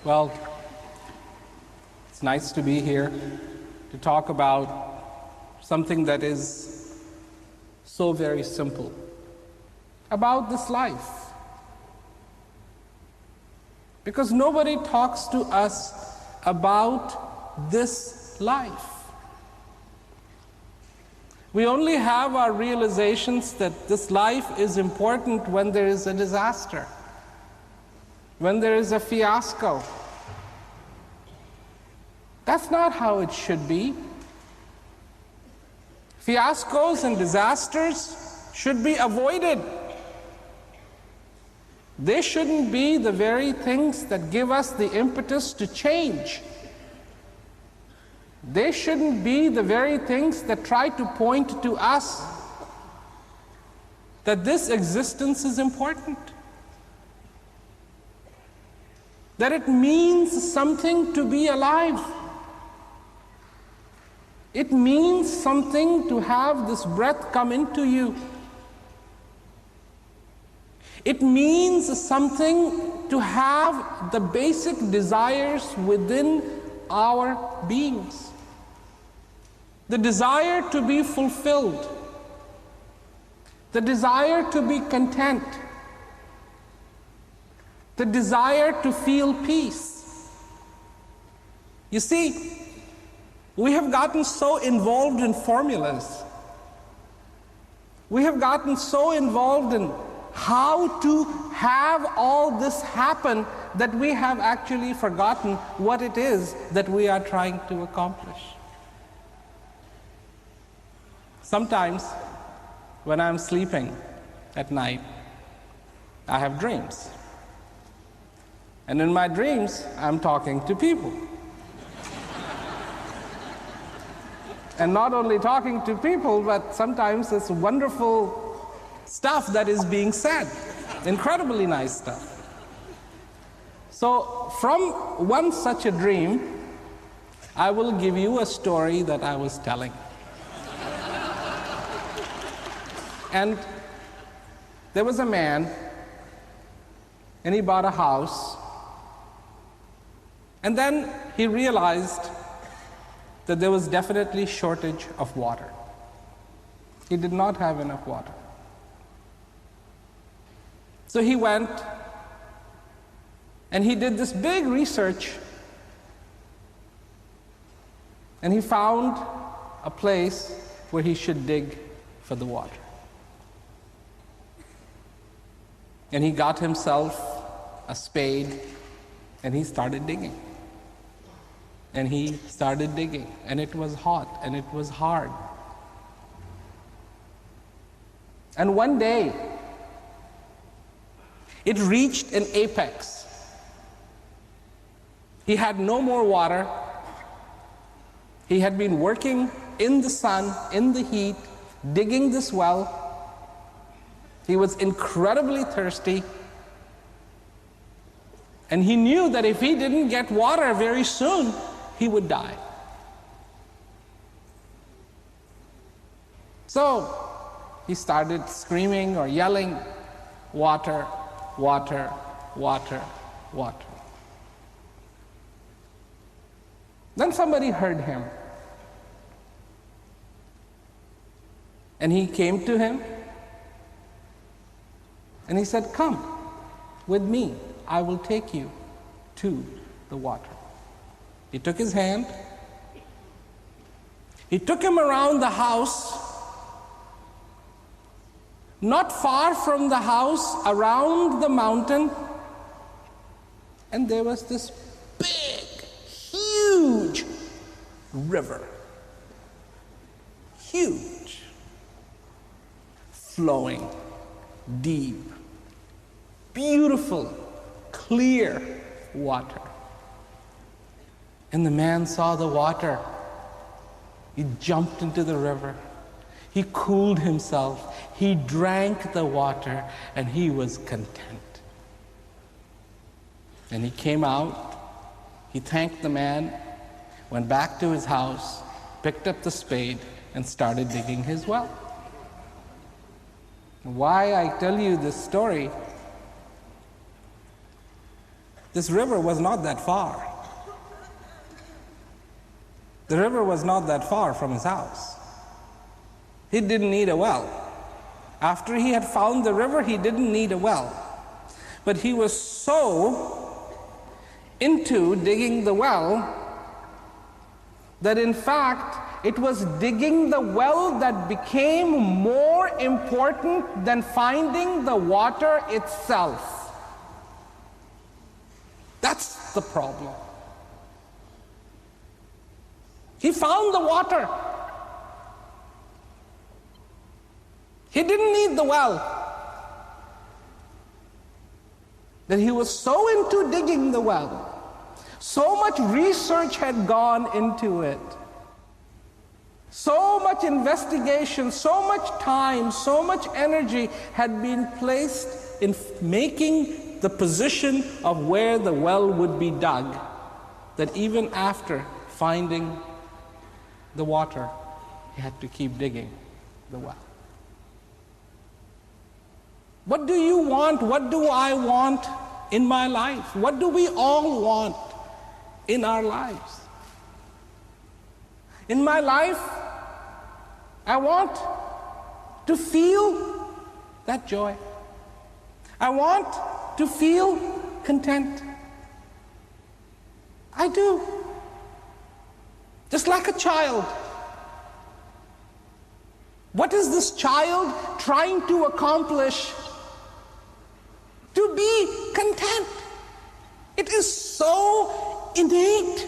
Well, it's nice to be here to talk about something that is so very simple, about this life. Because nobody talks to us about this life. We only have our realizations that this life is important when there is a disaster, when there is a fiasco. That's not how it should be. Fiascos and disasters should be avoided. They shouldn't be the very things that give us the impetus to change. They shouldn't be the very things that try to point to us that this existence is important, that it means something to be alive. It means something to have this breath come into you. It means something to have the basic desires within our beings. The desire to be fulfilled, the desire to be content, the desire to feel peace. You see, we have gotten so involved in formulas. We have gotten so involved in how to have all this happen that we have actually forgotten what it is that we are trying to accomplish. Sometimes, when I'm sleeping at night, I have dreams. And in my dreams, I'm talking to people. And not only talking to people, but sometimes it's wonderful stuff that is being said. Incredibly nice stuff. So, from one such a dream, I will give you a story that I was telling. And there was a man, and he bought a house, and then he realized that there was definitely shortage of water. He did not have enough water. So he went and he did this big research, and he found a place where he should dig for the water. And he got himself a spade and he started digging. And he started digging, and it was hot and it was hard. And one day, it reached an apex. He had no more water. He had been working in the sun, in the heat, digging this well. He was incredibly thirsty. And he knew that if he didn't get water very soon, he would die. So he started screaming or yelling, "Water, water, water, water." Then somebody heard him. And he came to him and he said, "Come with me, I will take you to the water." He took his hand, he took him around the house, not far from the house, around the mountain, and there was this big, huge river. Huge, flowing, deep, beautiful, clear water. And the man saw the water. He jumped into the river. He cooled himself. He drank the water, and he was content. And he came out. He thanked the man, went back to his house, picked up the spade, and started digging his well. Why I tell you this story This river was not that far. The river was not that far from his house. He didn't need a well. After he had found the river, he didn't need a well. But he was so into digging the well that in fact it was digging the well that became more important than finding the water itself. That's the problem. He found the water. He didn't need the well. That he was so into digging the well. So much research had gone into it. So much investigation, so much time, so much energy had been placed in making the position of where the well would be dug, that even after finding the water, he had to keep digging the well. What do you want? What do I want in my life? What do we all want in our lives? In my life, I want to feel that joy. I want to feel content. I do. Just like a child. What is this child trying to accomplish? To be content. It is so innate